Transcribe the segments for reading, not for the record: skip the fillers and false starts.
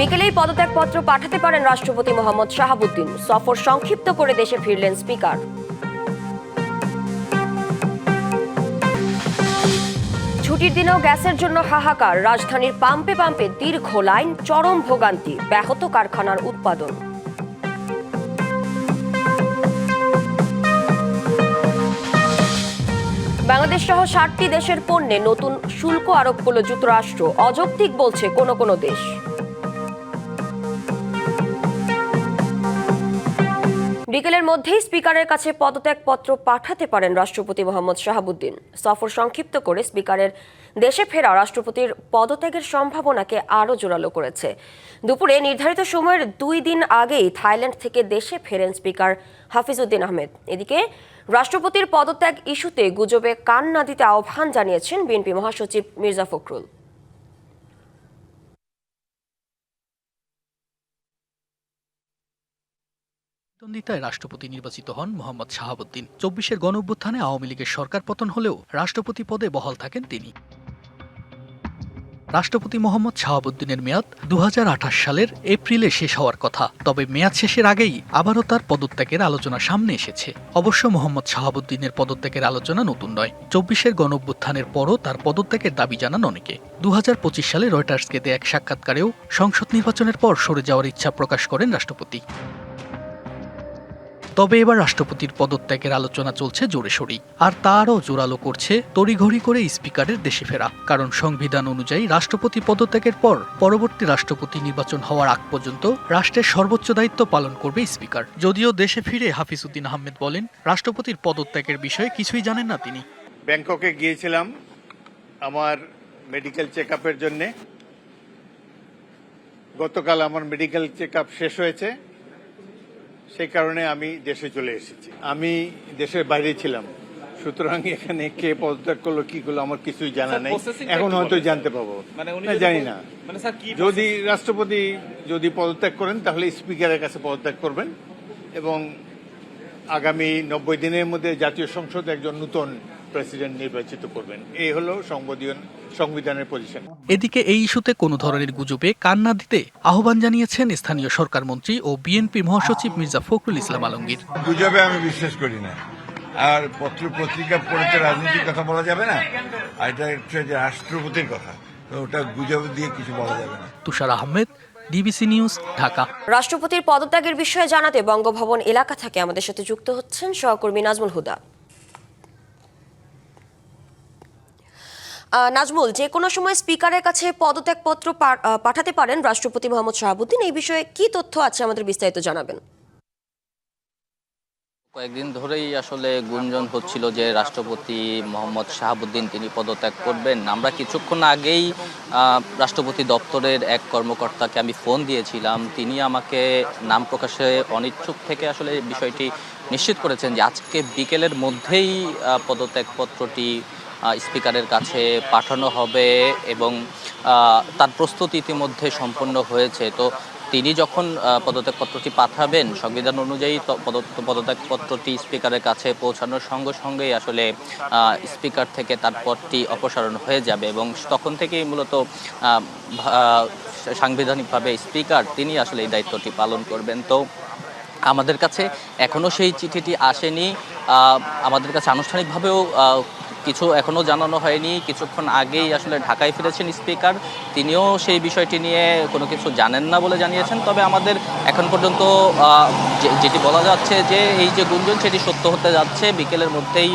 বিকেলেই পদত্যাগপত্র পাঠাতে পারেন রাষ্ট্রপতি মোহাম্মদ শাহাবুদ্দিন। সফর সংক্ষিপ্ত করে দেশে ফিরলেন স্পিকার। ছুটির দিনেও গ্যাসের জন্য হাহাকার। রাজধানীর পাম্পে পাম্পে দীর্ঘ লাইন, চরম ভোগান্তি, ব্যাহত কারখানার উৎপাদন। বাংলাদেশ সহ 7টি দেশের পণ্যে নতুন শুল্ক আরোপ করল যুক্তরাষ্ট্র। অযৌক্তিক বলছে কোনো দেশ। বিকেলের মধ্যেই স্পিকারের কাছে পদত্যাগপত্র পাঠাতে পারেন রাষ্ট্রপতি মোহাম্মদ শাহাবুদ্দিন। সফর সংক্ষিপ্ত করে স্পিকারের দেশে ফেরা রাষ্ট্রপতির পদত্যাগের সম্ভাবনাকে আরও জোরালো করেছে। দুপুরে নির্ধারিত সময়ের 2 দিন আগেই থাইল্যান্ড থেকে দেশে ফেরেন স্পিকার হাফিজউদ্দিন আহমেদ। এদিকে রাষ্ট্রপতির পদত্যাগ ইস্যুতে গুজবে কান না দিতে আহ্বান জানিয়েছেন বিএনপি মহাসচিব মির্জা ফখরুল। প্রতিদ্বন্দ্বিতায় রাষ্ট্রপতি নির্বাচিত হন মোহাম্মদ শাহাবুদ্দিন। 24-এর গণঅভ্যুত্থানে আওয়ামী লীগের সরকার পতন হলেও রাষ্ট্রপতি পদে বহাল থাকেন তিনি। রাষ্ট্রপতি মোহাম্মদ শাহাবুদ্দিনের মেয়াদ 2028 সালের এপ্রিলে শেষ হওয়ার কথা। তবে মেয়াদ শেষের আগেই আবারও তার পদত্যাগের আলোচনা সামনে এসেছে। অবশ্য মোহাম্মদ শাহাবুদ্দিনের পদত্যাগের আলোচনা নতুন নয়। 24-এর গণঅভ্যুত্থানের পরও তার পদত্যাগের দাবি জানান অনেকে। 2025 সালে রয়টার্সকে দেয়া এক সাক্ষাৎকারেও সংসদ নির্বাচনের পর সরে যাওয়ার ইচ্ছা প্রকাশ করেন রাষ্ট্রপতি। তবে এবার রাষ্ট্রপতির পদত্যাগের আলোচনা চলছে জোরে সোরেই। আর তারও জোরালো করছে তড়িঘড়ি করে স্পিকারের দেশে ফেরা। কারণ সংবিধান অনুযায়ী রাষ্ট্রপতি পদত্যাগের পর পরবর্তী রাষ্ট্রপতি নির্বাচন হওয়ার আগ পর্যন্ত রাষ্ট্রের সর্বোচ্চ দায়িত্ব পালন করবে স্পিকার। যদিও দেশে ফিরে হাফিজউদ্দিন আহমেদ বলেন, রাষ্ট্রপতির পদত্যাগের বিষয়ে কিছুই জানেন না তিনি। ব্যাংককে গিয়েছিলাম আমার মেডিকেল চেকআপের জন্য। গতকাল আমার মেডিকেল চেকআপ শেষ হয়েছে, সেই কারণে আমি দেশে চলে এসেছি। আমি দেশের বাইরে ছিলাম, সুতরাং এখানে কে পদত্যাগ করলো কি করলো আমার কিছুই জানা নেই। এখন হয়তো জানতে পাবো, জানি না। যদি রাষ্ট্রপতি যদি পদত্যাগ করেন তাহলে স্পিকারের কাছে পদত্যাগ করবেন এবং আগামী 90 দিনের মধ্যে জাতীয় সংসদ একজন নতুন প্রেসিডেন্ট নির্বাচিত করবেন। এই হলো সংবিধানের পজিশন। এদিকে এই ইস্যুতে কোনো ধরনের গুজবে কান না দিতে আহ্বান জানিয়েছেন স্থানীয় সরকার মন্ত্রী ও বিএনপি মহাসচিব মির্জা ফখরুল ইসলাম আলমগীর। গুজবে আমি বিশ্বাস করি না। আর পত্র পত্রিকা পড়ে তো রাজনীতির কথা বলা যাবে না। আর এটা হচ্ছে যে রাষ্ট্রপতির কথা, তো ওটা গুজব দিয়ে কিছু বলা যাবে না। তুষার আহমেদ, ডিবিসি নিউজ, ঢাকা। রাষ্ট্রপতির পদত্যাগের বিষয়ে জানাতে বঙ্গভবন এলাকা থেকে আমাদের সাথে যুক্ত হচ্ছেন সহকর্মী নাজমুল হুদা। নাজমুল, যে কোনো সময় স্পিকারের কাছে পদত্যাগপত্র পাঠাতে পারেন রাষ্ট্রপতি মোহাম্মদ শাহাবুদ্দিন। এই বিষয়ে কি তথ্য আছে আমাদের বিস্তারিত জানাবেন। কয়েকদিন ধরেই আসলে গুঞ্জন হচ্ছিল যে রাষ্ট্রপতি মোহাম্মদ শাহাবুদ্দিন তিনি পদত্যাগ করবেন। আমরা কিছুক্ষণ আগেই রাষ্ট্রপতি দপ্তরের এক কর্মকর্তাকে আমি ফোন দিয়েছিলাম। তিনি আমাকে নাম প্রকাশে অনিচ্ছুক থেকে আসলে বিষয়টি নিশ্চিত করেছেন যে আজকে বিকেলের মধ্যেই পদত্যাগপত্রটি স্পিকারের কাছে পাঠানো হবে এবং তার প্রস্তুতি ইতিমধ্যে সম্পন্ন হয়েছে। তো তিনি যখন পদত্যাগপত্রটি পাঠাবেন, সংবিধান অনুযায়ী পদত্যাগপত্রটি স্পিকারের কাছে পৌঁছানোর সঙ্গে সঙ্গেই আসলে স্পিকার থেকে তার পদটি অপসারণ হয়ে যাবে এবং তখন থেকেই মূলত সাংবিধানিকভাবে স্পিকার তিনি আসলে এই দায়িত্বটি পালন করবেন। তো আমাদের কাছে এখনও সেই চিঠিটি আসেনি। আমাদের কাছে আনুষ্ঠানিকভাবেও কিছু এখনও জানানো হয়নি। কিছুক্ষণ আগেই আসলে ঢাকায় ফিরেছেন স্পিকার, তিনিও সেই বিষয়টি নিয়ে কোনো কিছু জানেন না বলে জানিয়েছেন। তবে আমাদের এখন পর্যন্ত যেটি বলা যাচ্ছে যে এই যে গুঞ্জন সেটি সত্য হতে যাচ্ছে। বিকেলের মধ্যেই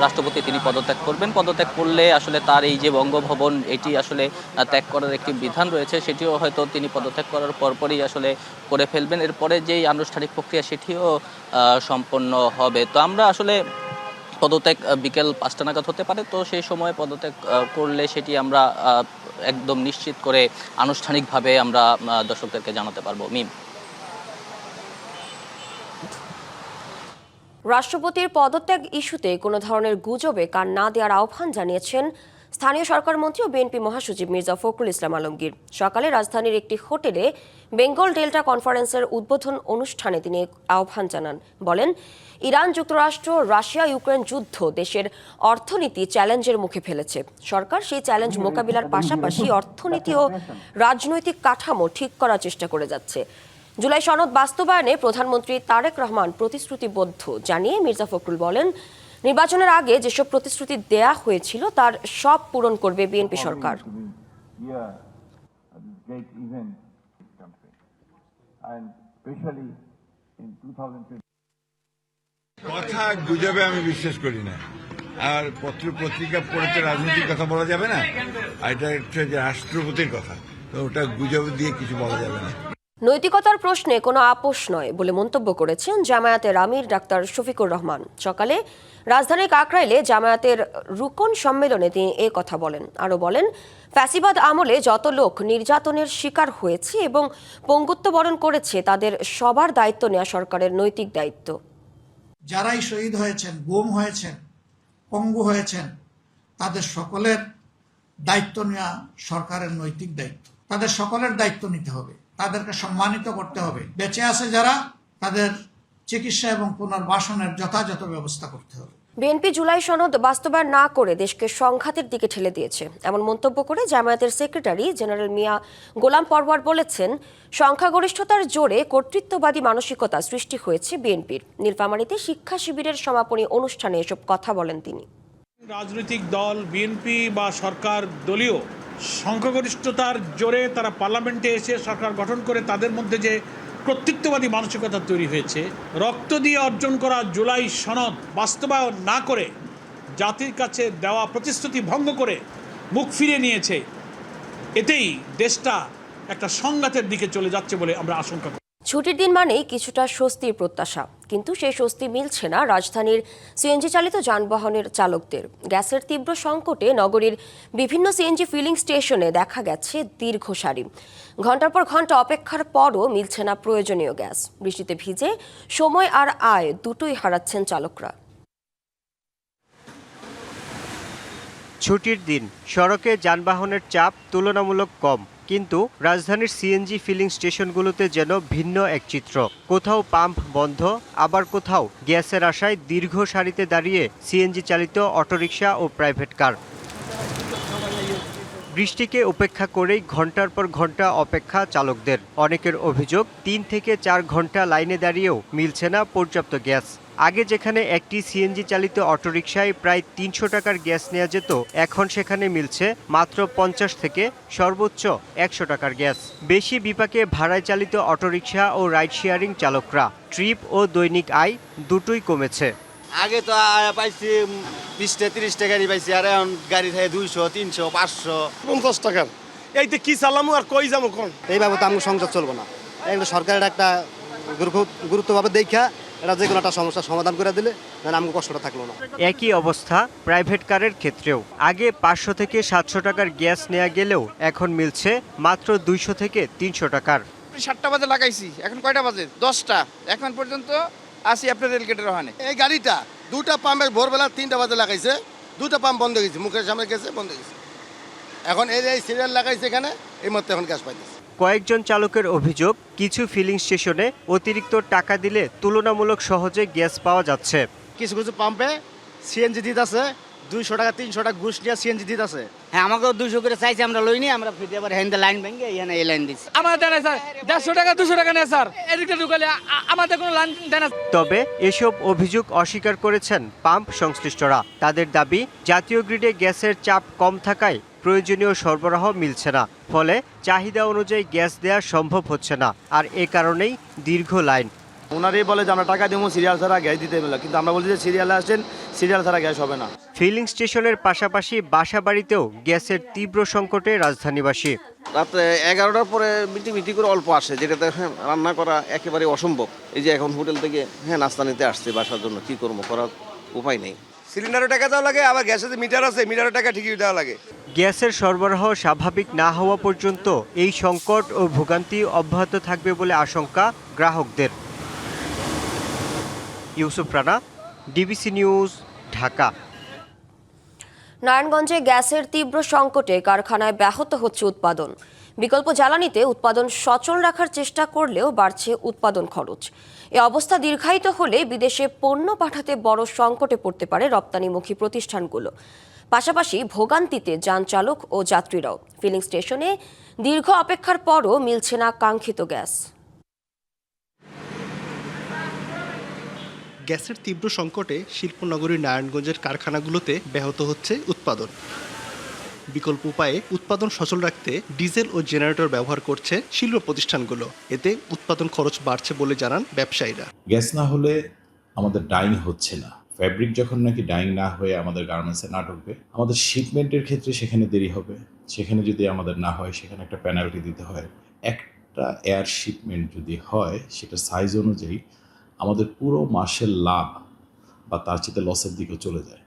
রাষ্ট্রপতি তিনি পদত্যাগ করবেন। পদত্যাগ করলে আসলে তার এই যে বঙ্গভবন এটি আসলে ত্যাগ করার একটি বিধান রয়েছে, সেটিও হয়তো তিনি পদত্যাগ করার পরপরই আসলে করে ফেলবেন। এরপরে যেই আনুষ্ঠানিক প্রক্রিয়া সেটিও সম্পন্ন হবে। তো আমরা আসলে পদত্যাগ বিকেল 5টা নাগাদ হতে পারে, তো সেই সময় পদত্যাগ করলে সেটি আমরা একদম নিশ্চিত করে আনুষ্ঠানিকভাবে আমরা দর্শকদেরকে জানাতে পারবো। মিম। রাষ্ট্রপতির পদত্যাগ ইস্যুতে কোনো ধরনের গুজবে কান না দেওয়ার আহ্বান জানিয়েছেন স্থানীয় সরকার মন্ত্রী ও বিএনপি মহাসচিব মির্জা ফখরুল ইসলাম আলমগীর সকালে রাজধানীর একটি হোটেলে বেঙ্গল ডেল্টা কনফারেন্সের উদ্বোধন অনুষ্ঠানে তিনি আহ্বান জানান। বলেন, ইরান, যুক্তরাষ্ট্র, রাশিয়া ইউক্রেন যুদ্ধ দেশের অর্থনীতি চ্যালেঞ্জের মুখে ফেলেছে। সরকার সেই চ্যালেঞ্জ মোকাবিলার পাশাপাশি অর্থনীতি ও রাজনৈতিক কাঠামো ঠিক করার চেষ্টা করে যাচ্ছে। জুলাই সনদ বাস্তবায়নে প্রধানমন্ত্রী তারেক রহমান প্রতিশ্রুতিবদ্ধ জানিয়ে মির্জা ফখরুল বলেন, নির্বাচনের আগে যেসব প্রতিশ্রুতি দেয়া হয়েছিল তার সব পূরণ করবে বিএনপি সরকার। কথা গুজবে আমি বিশ্বাস করি না। আর পত্র পত্রিকা পড়ে তো রাজনীতির কথা বলা যাবে না, আর এটা হচ্ছে যে রাষ্ট্রপতির কথা, তো ওটা গুজব দিয়ে কিছু বলা যাবে না। নৈতিকতার প্রশ্নে কোনো আপোষ নয় বলে মন্তব্য করেছেন জামায়াতের আমির ডাক্তার শফিকুর রহমান। সকালে রাজধানীর কাকরাইলে জামায়াতের রুকন সম্মেলনে তিনি এ কথা বলেন। আরও বলেন, ফ্যাসিবাদ আমলে যত লোক নির্যাতনের শিকার হয়েছে এবং পঙ্গুত্ব বরণ করেছে তাদের সবার দায়িত্ব নেওয়া সরকারের নৈতিক দায়িত্ব। যারাই শহীদ হয়েছেন, গুম হয়েছেন, পঙ্গু হয়েছেন, তাদের সকলের দায়িত্ব নেওয়া সরকারের নৈতিক দায়িত্ব। তাদের সকলের দায়িত্ব নিতে হবে, তাদেরকে সম্মানিত করতে হবে। বেঁচে আছে যারা, তাদের চিকিৎসা এবং পুনর্বাসনের যথাযথ ব্যবস্থা করতে হবে। বিএনপি জুলাই সনদ বাস্তবায়ন না করে দেশকে সংঘাতের দিকে ঠেলে দিয়েছে এমন মন্তব্য করে জামায়াতের সেক্রেটারি জেনারেল মিয়া গোলাম পরওয়ার বলেছেন, সংখ্যাগরিষ্ঠতার জোরে কর্তৃত্ববাদী মানসিকতা সৃষ্টি হয়েছে বিএনপির। নীলফামারীতে শিক্ষা শিবিরের সমাপনী অনুষ্ঠানে এসব কথা বলেন তিনি। রাজনৈতিক দল বিএনপি বা সরকার দলীয় সংখ্যাগরিষ্ঠতার জোরে তারা পার্লামেন্টে এসে সরকার গঠন করে তাদের মধ্যে যে কর্তৃত্ববাদী মানসিকতা তৈরি হয়েছে, রক্ত দিয়ে অর্জন করা জুলাই সনদ বাস্তবায়ন না করে জাতির কাছে দেওয়া প্রতিশ্রুতি ভঙ্গ করে মুখ ফিরিয়ে নিয়েছে, এতেই দেশটা একটা সংঘাতের দিকে চলে যাচ্ছে বলে আমরা আশঙ্কা করি। ছুটির দিন মানেই কিছুটা স্বস্তির প্রত্যাশা, কিন্তু সেই স্বস্তি মিলছে না রাজধানীর সিএনজি চালিত যানবাহনের চালকদের। গ্যাসের তীব্র সংকটে নগরীর বিভিন্ন সিএনজি ফিলিং স্টেশনে দেখা গেছে দীর্ঘ সারি। ঘন্টার পর ঘন্টা অপেক্ষার পরও মিলছে না প্রয়োজনীয় গ্যাস। বৃষ্টিতে ভিজে সময় আর আয় দুটোই হারাচ্ছেন চালকরা। ছুটির দিন, সড়কে যানবাহনের চাপ তুলনামূলক কম, কিন্তু রাজধানীর সিএনজি ফিলিং স্টেশনগুলোতে যেন ভিন্ন এক চিত্র। কোথাও পাম্প বন্ধ, আবার কোথাও গ্যাসের আশায় দীর্ঘ সারিতে দাঁড়িয়ে সিএনজি চালিত অটোরিকশা ও প্রাইভেট কার। বৃষ্টিকে উপেক্ষা করেই ঘন্টার পর ঘন্টা অপেক্ষা চালকদের। অনেকের অভিযোগ, 3 থেকে 4 ঘন্টা লাইনে দাঁড়িয়েও মিলছে না পর্যাপ্ত গ্যাস। আগে যেখানে একটি সিএনজি চালিত অটোরিকশায় প্রায় 300 টাকার গ্যাস নেওয়া যেত, এখন সেখানে মিলছে মাত্র 50 থেকে সর্বোচ্চ 100 টাকার গ্যাস। বেশি বিপাকে ভাড়ায় চালিত অটোরিকশা ও রাইড শেয়ারিং চালকরা। ট্রিপ ও দৈনিক আয় দুটোই কমেছে। আগে তো পাইছি 20-30 টাকারই পাইছি, আর এখন গাড়ি থাকে 200, 300, 500, 50 টাকার। এইতে কি চালামু আর কই যাবো কোন? এইভাবে তো আমার সংসার চলবো না। এগুলো সরকারের একটা গুরুত্বভাবে দেখা এটা যে কোনো একটা সমস্যার সমাধান করে দিলে আমাকে কষ্টটা থাকলো না। একই অবস্থা প্রাইভেট কারের ক্ষেত্রেও। আগে 500 থেকে 700 টাকার গ্যাস নেওয়া গেলেও এখন মিলছে মাত্র 200 থেকে 300 টাকার। 7টা বাজে লাগাইছি, এখন কয়টা বাজে? 10টা। এখন পর্যন্ত আসি আপনার রেলগেটের ওখানে। এই গাড়িটা 2টা পাম্পের ভোরবেলা 3টা বাজে লাগাইছে, 2টা পাম্প বন্ধ হয়ে গেছে, মুখের সামনে গেছে বন্ধ হয়ে গেছে। এখন এই সিরিয়াল লাগাইছে এখানে, এই মধ্যে এখন গ্যাস পাইতেছে। কয়েকজন চালকের অভিযোগ, কিছু ফিলিং স্টেশনে অতিরিক্ত টাকা দিলে তুলনামূলক সহজে গ্যাস পাওয়া যাচ্ছে। কিছু কিছু পাম্পে সিএনজি দিতে আছে, 200 টাকা 300 টাকা ঘুষ নিয়ে সিএনজি দিতে আছে। হ্যাঁ, আমাকেও 200 করে চাইছে, আমরা লইনি, আমরা ফিরে আবার হ্যান্ডে লাইন ভেঙে এখানে এই লাইন দিচ্ছি। আমাদের দেয় না স্যার, 150 টাকা 200 টাকা নেয় স্যার, এদিকে ঢুকালে আমাদের কোনো লাইন দেয় না। তবে এসব অভিযোগ অস্বীকার করেছেন পাম্প সংশ্লিষ্টরা। তাদের দাবি, জাতীয় গ্রিডে গ্যাসের চাপ কম থাকায় প্রয়োজনীয় সরবরাহ মিলছে না, ফলে চাহিদা অনুযায়ী গ্যাস দেওয়া সম্ভব হচ্ছে না, আর এ কারণেই দীর্ঘ লাইন। ওনারাই বলে যে আমরা টাকা দেবো, সিরিয়াল ছাড়া গ্যাস দিতে হবে না, কিন্তু আমরা বলছি যে সিরিয়ালে আসেন, সিরিয়াল ছাড়া গ্যাস হবে না। ফিলিং স্টেশনের পাশাপাশি বাসাবাড়িতেও গ্যাসের তীব্র সংকটে রাজধানীবাসী। রাতে 11টার পরে মিটি করে অল্প আসে, যেটাতে রান্না করা একেবারে অসম্ভব। এই যে এখন হোটেল থেকে নাস্তা নিতে আসছে বাসার জন্য, কি করবো, করার উপায় নেই। সিলিন্ডারের টাকা দেওয়া লাগে, আবার গ্যাসের যে মিটার আছে, মিটারের টাকা ঠিকই দেওয়া লাগে। গ্যাসের সরবরাহ স্বাভাবিক না হওয়া পর্যন্ত এই সংকট ও ভোগান্তি অব্যাহত থাকবে বলে আশঙ্কা গ্রাহকদের। Yusuf Rana, DBC news, Dhaka. নারায়ণগঞ্জে গ্যাসের তীব্র সংকটে কারখানায় ব্যাহত হচ্ছে উৎপাদন। বিকল্প জ্বালানিতে উৎপাদন সচল রাখার চেষ্টা করলেও বাড়ছে উৎপাদন খরচ। এ অবস্থা দীর্ঘায়িত হলে বিদেশে পণ্য পাঠাতে বড় সংকটে পড়তে পারে রপ্তানিমুখী প্রতিষ্ঠানগুলো। পাশাপাশি ভোগান্তিতে যান চালক ও যাত্রীরাও। ফিলিং স্টেশনে দীর্ঘ অপেক্ষার পরও মিলছে না কাঙ্ক্ষিত গ্যাস। গ্যাসের তীব্র সংকটে শিল্পনগরী নারায়ণগঞ্জের কারখানাগুলোতে ব্যাহত হচ্ছে উৎপাদন। বিকল্প উপায়ে উৎপাদন সচল রাখতে ডিজেল ও জেনারেটর ব্যবহার করছে শিল্প প্রতিষ্ঠানগুলো। এতে উৎপাদন খরচ বাড়ছে বলে জানান ব্যবসায়ীরা। গ্যাস না হলে আমাদের ডাইং হচ্ছে না। ফ্যাব্রিক যখন নাকি ডাইং না হয়ে আমাদের গার্মেন্টসে না ঢুকবে, আমাদের শিপমেন্টের ক্ষেত্রে সেখানে দেরি হবে। সেখানে যদি আমাদের না হয়, সেখানে একটা পেনাল্টি দিতে হয়। একটা এয়ার শিপমেন্ট যদি হয়, সেটা সাইজ অনুযায়ী আমাদের পুরো মাসের লাভ বা তার চেয়ে লসের দিকে চলে যায়।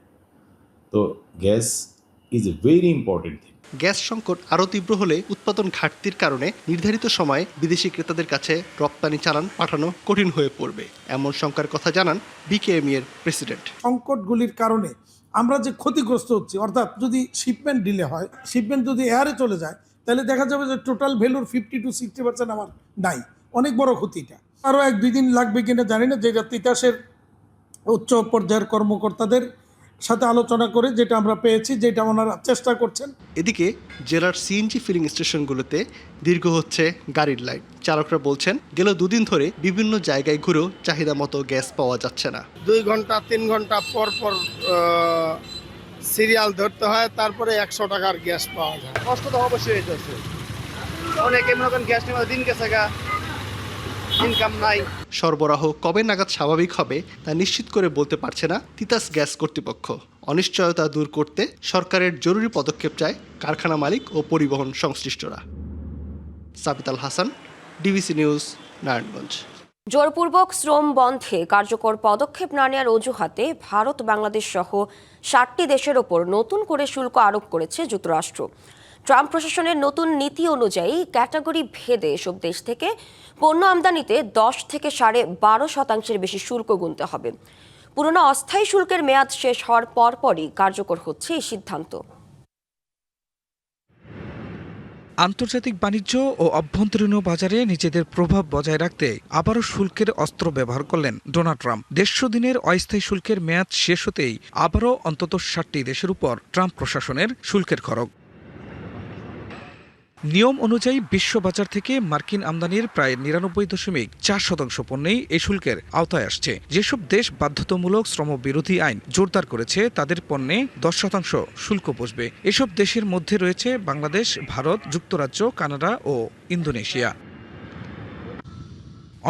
তো gas is a very important thing. Gas সংকট আরও তীব্র হলে উৎপাদন ঘাটতির কারণে নির্ধারিত সময়ে বিদেশি ক্রেতাদের কাছে রপ্তানি চালান পাঠানো কঠিন হয়ে পড়বে, এমন শঙ্কার কথা জানান বিকেএমই এর প্রেসিডেন্ট। সংকটগুলির কারণে আমরা যে ক্ষতিগ্রস্ত হচ্ছি, অর্থাৎ যদি শিপমেন্ট ডিলে হয়, শিপমেন্ট যদি এয়ারে চলে যায়, তাহলে দেখা যাবে যে টোটাল ভ্যালুর 50 to 60% আমার নাই। অনেক বড় ক্ষতিটা। আরও 1-2 দিন লাগবে কিনা জানি না, যেটা তিতাসের উচ্চ পর্যায়ের কর্মকর্তাদের সাথে আলোচনা করে যেটা আমরা পেয়েছি, যেটা ওনারা চেষ্টা করছেন। এদিকে জেলার সিএনজি ফিলিং স্টেশনগুলোতে দীর্ঘ হচ্ছে গাড়ির লাইন। চালকরা বলছেন গেল 2 দিন ধরে বিভিন্ন জায়গায় ঘুরেও চাহিদা মতো গ্যাস পাওয়া যাচ্ছে না। 2 ঘন্টা 3 ঘন্টা পর পর সিরিয়াল ধরতে হয়, তারপরে 100 টাকার গ্যাস পাওয়া যায়। কষ্ট তো অবশ্যই হইতেছে। অনেকে মনে করেন গ্যাস নেওয়া দিন গেছে গা, ইনকাম নাই। সরবরাহ কবে নাগাদ স্বাভাবিক হবে তা নিশ্চিত করে বলতে পারছে না তিতাস গ্যাস কর্তৃপক্ষ। অনিশ্চয়তা দূর করতে সরকারের জরুরি পদক্ষেপ চায় কারখানা মালিক ও পরিবহন সংশ্লিষ্টরা। সাবিত আল হাসান, ডিবিসি নিউজ, নারায়ণগঞ্জ। জোরপূর্বক শ্রম বন্ধে কার্যকর পদক্ষেপ না নেওয়ার অজুহাতে ভারত, বাংলাদেশ সহ 60টি দেশের ওপর নতুন করে শুল্ক আরোপ করেছে যুক্তরাষ্ট্র। ট্রাম্প প্রশাসনের নতুন নীতি অনুযায়ী ক্যাটাগরি ভেদে এসব দেশ থেকে পণ্য আমদানিতে 10 থেকে 12.5% বেশি শুল্ক গুনতে হবে। পুরনো অস্থায়ী শুল্কের মেয়াদ শেষ হওয়ার পরপরই কার্যকর হচ্ছে এই সিদ্ধান্ত। আন্তর্জাতিক বাণিজ্য ও অভ্যন্তরীণ বাজারে নিজেদের প্রভাব বজায় রাখতে আবারও শুল্কের অস্ত্র ব্যবহার করলেন ডোনাল্ড ট্রাম্প। 150 দিনের অস্থায়ী শুল্কের মেয়াদ শেষ হতেই আবারও অন্তত 60টি দেশের উপর ট্রাম্প প্রশাসনের শুল্কের খড়গ। নিয়ম অনুযায়ী বিশ্ববাজার থেকে মার্কিন আমদানির প্রায় 99.4% পণ্যেই এই শুল্কের আওতায় আসছে। যেসব দেশ বাধ্যতামূলক শ্রমবিরোধী আইন জোরদার করেছে, তাদের পণ্যে 10% শুল্ক বসবে। এসব দেশের মধ্যে রয়েছে বাংলাদেশ, ভারত, যুক্তরাজ্য, কানাডা ও ইন্দোনেশিয়া।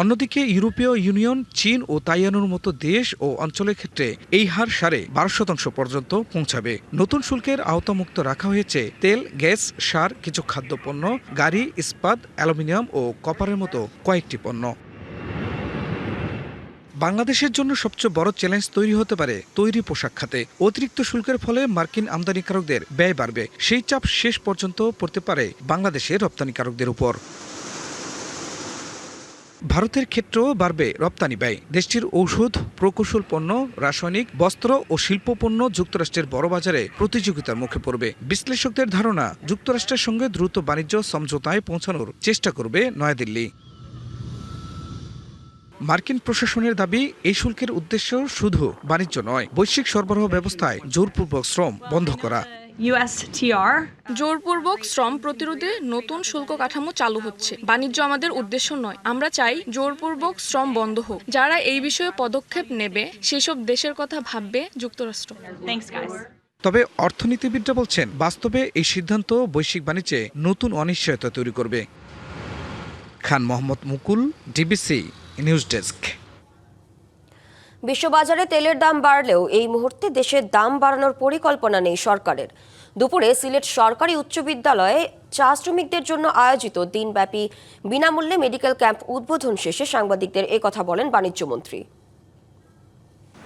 অন্যদিকে ইউরোপীয় ইউনিয়ন, চীন ও তাইওয়ানের মতো দেশ ও অঞ্চলের ক্ষেত্রে এই হার 12.5% পর্যন্ত পৌঁছাবে। নতুন শুল্কের আওতামুক্ত রাখা হয়েছে তেল, গ্যাস, সার, কিছু খাদ্যপণ্য, গাড়ি, ইস্পাত, অ্যালুমিনিয়াম ও কপারের মতো কয়েকটি পণ্য। বাংলাদেশের জন্য সবচেয়ে বড় চ্যালেঞ্জ তৈরি হতে পারে তৈরি পোশাক খাতে। অতিরিক্ত শুল্কের ফলে মার্কিন আমদানিকারকদের ব্যয় বাড়বে। সেই চাপ শেষ পর্যন্ত পড়তে পারে বাংলাদেশের রপ্তানিকারকদের উপর। ভারতের ক্ষেত্রেও বাড়বে রপ্তানি ব্যয়। দেশটির ঔষধ, প্রকৌশল পণ্য, রাসায়নিক, বস্ত্র ও শিল্প পণ্য যুক্তরাষ্ট্রের বড় বাজারে প্রতিযোগিতার মুখে পড়বে। বিশ্লেষকদের ধারণা, যুক্তরাষ্ট্রের সঙ্গে দ্রুত বাণিজ্য সমঝোতায় পৌঁছানোর চেষ্টা করবে নয়াদিল্লি। মার্কিন প্রশাসনের দাবি, এই শুল্কের উদ্দেশ্য শুধু বাণিজ্য নয়, বৈশ্বিক সরবরাহ ব্যবস্থায় জোরপূর্বক শ্রম বন্ধ করা। জোরপূর্বক শ্রম প্রতিরোধে নতুন শুল্ক কাঠামো চালু হচ্ছে। বাণিজ্য আমাদের উদ্দেশ্য নয়। আমরা চাই জোরপূর্বক শ্রম বন্ধ হোক। যারা এই বিষয়ে পদক্ষেপ নেবে, সেসব দেশের কথা ভাববে যুক্তরাষ্ট্র। তবে অর্থনীতিবিদরা বলছেন, বাস্তবে এই সিদ্ধান্ত বৈশ্বিক বাণিজ্যে নতুন অনিশ্চয়তা তৈরি করবে। খান মোহাম্মদ মুকুল, ডিবিসি নিউজ ডেস্ক। বিশ্ববাজারে তেলের দাম বাড়লেও এই মুহূর্তে দেশের দাম বাড়ানোর পরিকল্পনা নেই সরকারের। দুপুরে সিলেট সরকারি উচ্চ বিদ্যালয়ে চা শ্রমিকদের জন্য আয়োজিত দিনব্যাপী বিনামূল্যে মেডিকেল ক্যাম্প উদ্বোধন শেষে সাংবাদিকদের কথা বলেন বাণিজ্যমন্ত্রী।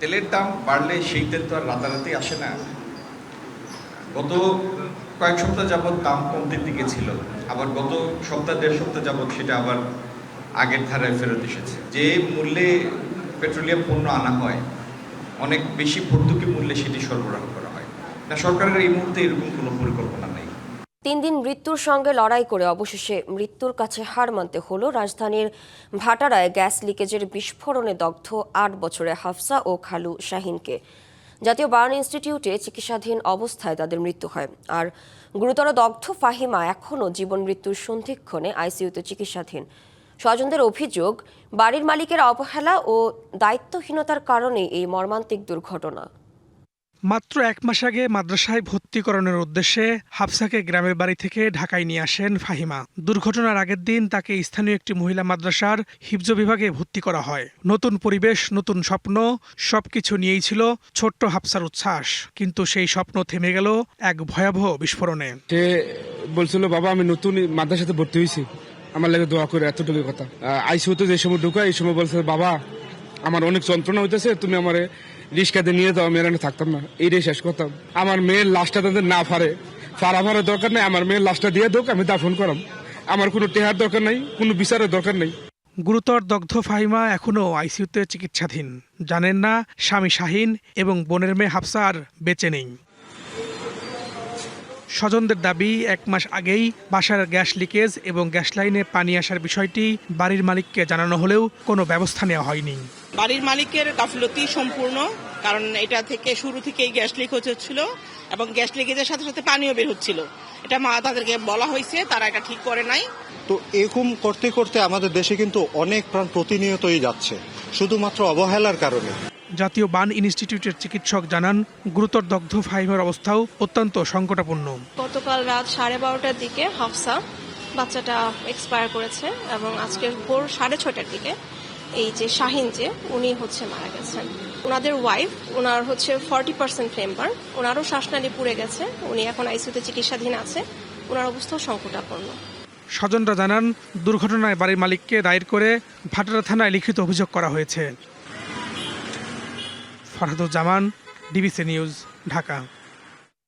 তেলের দাম বাড়লে সেই তেল তো আর রাতারাতি আসে না। গত কয়েক সপ্তাহ যাবৎ দাম কমতির দিকে ছিল, আবার গত সপ্তাহ 1.5 সপ্তাহ যাবৎ সেটা আবার আগের ধারায় ফেরত এসেছে। যে মূল্যে পেট্রোলিয়াম পণ্য আনা হয়, অনেক বেশি ভর্তুকি মূল্যে সেটি সরবরাহ করা হয়। না, সরকারের এই মুহূর্তে এরকম কোনো পরিকল্পনা নেই। 3 দিন মৃত্যুর সঙ্গে লড়াই করে অবশেষে মৃত্যুর কাছে হার মানতে হলো রাজধানীর ভাটারায় গ্যাস লিকেজের বিস্ফোরণে দগ্ধ 8 বছরের হাফসা ও খালু শাহিনকে। জাতীয় বার্ন ইনস্টিটিউটে চিকিৎসাধীন অবস্থায় তাদের মৃত্যু হয়। আর গুরুতর দগ্ধ ফাহিমা এখনও জীবন মৃত্যুর সন্ধিক্ষণে আইসিইউতে চিকিৎসাধীন। স্বজনদের অভিযোগ, বাড়ির মালিকের অবহেলা ও দায়িত্বহীনতার কারণে এই মর্মান্তিক দুর্ঘটনা। মাত্র 1 মাস আগে মাদ্রাসায় ভর্তি করানোর উদ্দেশ্যে হাফসাকে গ্রামের বাড়ি থেকে ঢাকায় নিয়ে আসেন ফাহিমা। দুর্ঘটনার আগের দিন তাকে স্থানীয় একটি মহিলা মাদ্রাসার হিফজ বিভাগে ভর্তি করা হয়। নতুন পরিবেশ, নতুন স্বপ্ন, সবকিছু নিয়েই ছিল ছোট্ট হাফসার উচ্ছ্বাস। কিন্তু সেই স্বপ্ন থেমে গেল এক ভয়াবহ বিস্ফোরণে। সে বলছিল, বাবা আমি নতুন মাদ্রাসাতে ভর্তি হয়েছি, আমার লাগে দোয়া করে, এতটুকু কথা। আইসিইউতে যে সময় ঢুকা, এই সময় বলছে, বাবা আমার অনেক যন্ত্রণা হইতেছে, তুমি আমার রিস্কাতে নিয়ে যাও, আমি এখানে থাকতাম না, এইটাই শেষ করতাম। আমার মেয়ের লাশটা তাদের না ফারাফারের দরকার নেই, আমার মেয়ের লাশটা দিয়ে দোক, আমি দাফন করাম। আমার কোনো টেহার দরকার নাই, কোনো বিচারের দরকার নেই। গুরুতর দগ্ধ ফাহিমা এখনও আইসিইউতে চিকিৎসাধীন। জানেন না স্বামী শাহিন এবং বোনের মেয়ে হাফসা আর বেঁচে নেই। স্বজনদের দাবি, 1 মাস আগেই বাসার গ্যাস লিকেজ এবং গ্যাস লাইনে পানি আসার বিষয়টি বাড়ির মালিককে জানানো হলেও কোনো ব্যবস্থা নেওয়া হয়নি। বাড়ির মালিকের গাফলতি সম্পূর্ণ, কারণ এটা থেকে শুরু থেকেই গ্যাস লিক হচ্ছিল এবং গ্যাস লিকেজের সাথে সাথে পানিও বের হচ্ছিল। এটা তাদেরকে বলা হয়েছে, তারা এটা ঠিক করে নাই। তো এরকম করতে করতে আমাদের দেশে কিন্তু অনেক প্রাণ প্রতিনিয়তই যাচ্ছে, শুধুমাত্র অবহেলার কারণে। জাতীয় বার্ন ইনস্টিটিউটের চিকিৎসক জানান, গুরুতর দগ্ধ ফাহিমার অবস্থাও অত্যন্ত সংকটাপন্ন। গতকাল রাত 12:30টার দিকে হাফসা বাচ্চাটা এক্সপায়ার করেছে এবং আজকে ভোর 6:30টার দিকে এই যে শাহিন উনি মারা গেছেন। ওনাদের ওয়াইফ, ওনার 40% ফ্লেম্বার, ওনারও শ্বাসনালী পুড়ে গেছে, উনি এখন আইসিইউতে চিকিৎসাধীন আছে, ওনার অবস্থাও সংকটাপন্ন। স্বজনরা জানান, দুর্ঘটনায় বাড়ির মালিককে দায়ের করে ভাটারা থানায় লিখিত অভিযোগ করা হয়েছে। Farhaduzzaman, DBC news, Dhaka.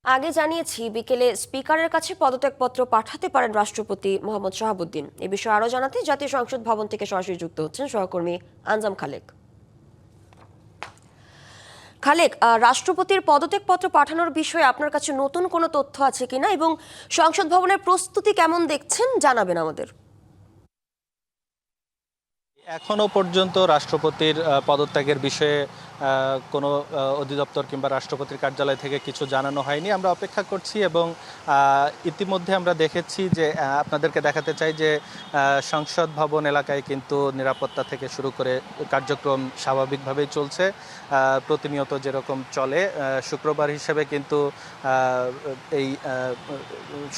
আগে জানিয়েছি বিকেলে স্পিকারের কাছে পদত্যাগপত্র পাঠাতে পারেন রাষ্ট্রপতি মোহাম্মদ শাহাবুদ্দিন। এ বিষয়ে আরও জানাতে জাতীয় সংসদ ভবন থেকে সরাসরি যুক্ত হচ্ছেন সহকর্মী আঞ্জাম খালেক। খালেক, রাষ্ট্রপতির পদত্যাগপত্র পাঠানোর বিষয়ে আপনার কাছে নতুন কোনো তথ্য আছে কিনা এবং সংসদ ভবনের প্রস্তুতি কেমন দেখছেন জানাবেন আমাদের। এখনো পর্যন্ত রাষ্ট্রপতির পদত্যাগের বিষয়ে কোনো অধিদপ্তর কিংবা রাষ্ট্রপতির কার্যালয় থেকে কিছু জানানো হয়নি। আমরা অপেক্ষা করছি এবং ইতিমধ্যে আমরা দেখেছি যে আপনাদেরকে দেখাতে চাই যে সংসদ ভবন এলাকায় কিন্তু নিরাপত্তা থেকে শুরু করে কার্যক্রম স্বাভাবিকভাবেই চলছে, প্রতিনিয়ত যেরকম চলে। শুক্রবার হিসেবে কিন্তু এই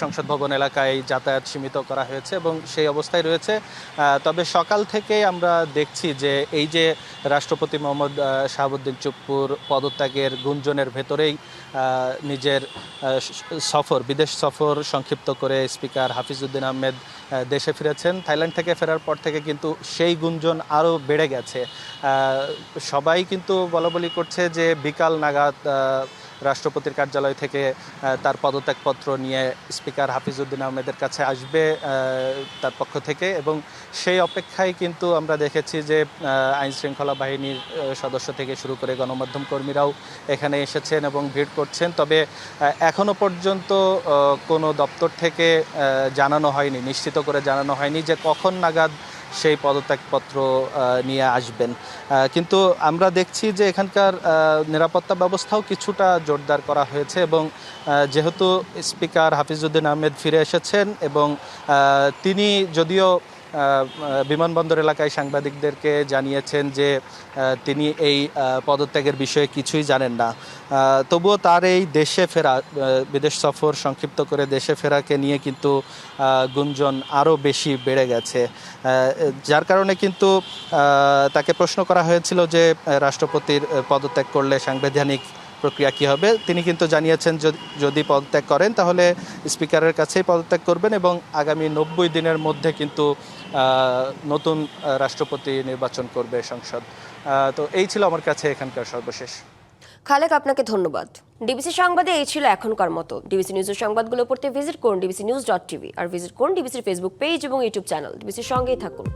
সংসদ ভবন এলাকায় যাতায়াত সীমিত করা হয়েছে এবং সেই অবস্থায় রয়েছে। তবে সকাল থেকে আমরা দেখছি যে এই যে রাষ্ট্রপতি মোহাম্মদ শাহাবুদ্দিন চুপ্পুর পদত্যাগের গুঞ্জনের ভেতরেই নিজের বিদেশ সফর সংক্ষিপ্ত করে স্পিকার হাফিজউদ্দিন আহমেদ দেশে ফিরেছেন। থাইল্যান্ড থেকে ফেরার পর থেকে কিন্তু সেই গুঞ্জন আরও বেড়ে গেছে। সবাই কিন্তু বলাবলি করছে যে বিকাল নাগাদ রাষ্ট্রপতির কার্যালয় থেকে তার পদত্যাগপত্র নিয়ে স্পিকার হাফিজউদ্দিন আহমেদের কাছে আসবে তার পক্ষ থেকে, এবং সেই অপেক্ষায় কিন্তু আমরা দেখেছি যে আইনশৃঙ্খলা বাহিনীর সদস্য থেকে শুরু করে গণমাধ্যম কর্মীরাও এখানে এসেছেন এবং ভিড় করছেন। তবে এখনো পর্যন্ত কোনো দপ্তর থেকে জানানো হয়নি, নিশ্চিত করে জানানো হয়নি যে কখন নাগাদ সেই পদত্যাগপত্র নিয়ে আসবেন। কিন্তু আমরা দেখছি যে এখানকার নিরাপত্তা ব্যবস্থাও কিছুটা জোরদার করা হয়েছে এবং যেহেতু স্পিকার হাফিজউদ্দিন আহমেদ ফিরে এসেছেন এবং তিনি যদিও বিমানবন্দর এলাকায় সাংবাদিকদেরকে জানিয়েছেন যে তিনি এই পদত্যাগের বিষয়ে কিছুই জানেন না, তবুও তার এই দেশে ফেরা, বিদেশ সফর সংক্ষিপ্ত করে দেশে ফেরাকে নিয়ে কিন্তু গুঞ্জন আরও বেশি বেড়ে গেছে, যার কারণে কিন্তু তাকে প্রশ্ন করা হয়েছিল যে রাষ্ট্রপতির পদত্যাগ করলে সাংবিধানিক প্রক্রিয়া কী হবে। তিনি কিন্তু জানিয়েছেন যদি পদত্যাগ করেন তাহলে স্পিকারের কাছেই পদত্যাগ করবেন এবং আগামী 90 দিনের মধ্যে কিন্তু নতুন রাষ্ট্রপতি নির্বাচন করবে সংসদ। তো এই ছিল আমার কাছে এখানকার সর্বশেষ। খালেক, আপনাকে ধন্যবাদ। ডিবিসি সংবাদে এই ছিল এখনকার মতো। ডিবিসি নিউজের সংবাদগুলো পড়তে ভিজিট করুন dbcnews.tv আর ভিজিট করুন ডিবিসির ফেসবুক পেজ এবং ইউটিউব চ্যানেল। ডিবিসির সঙ্গেই থাকুন।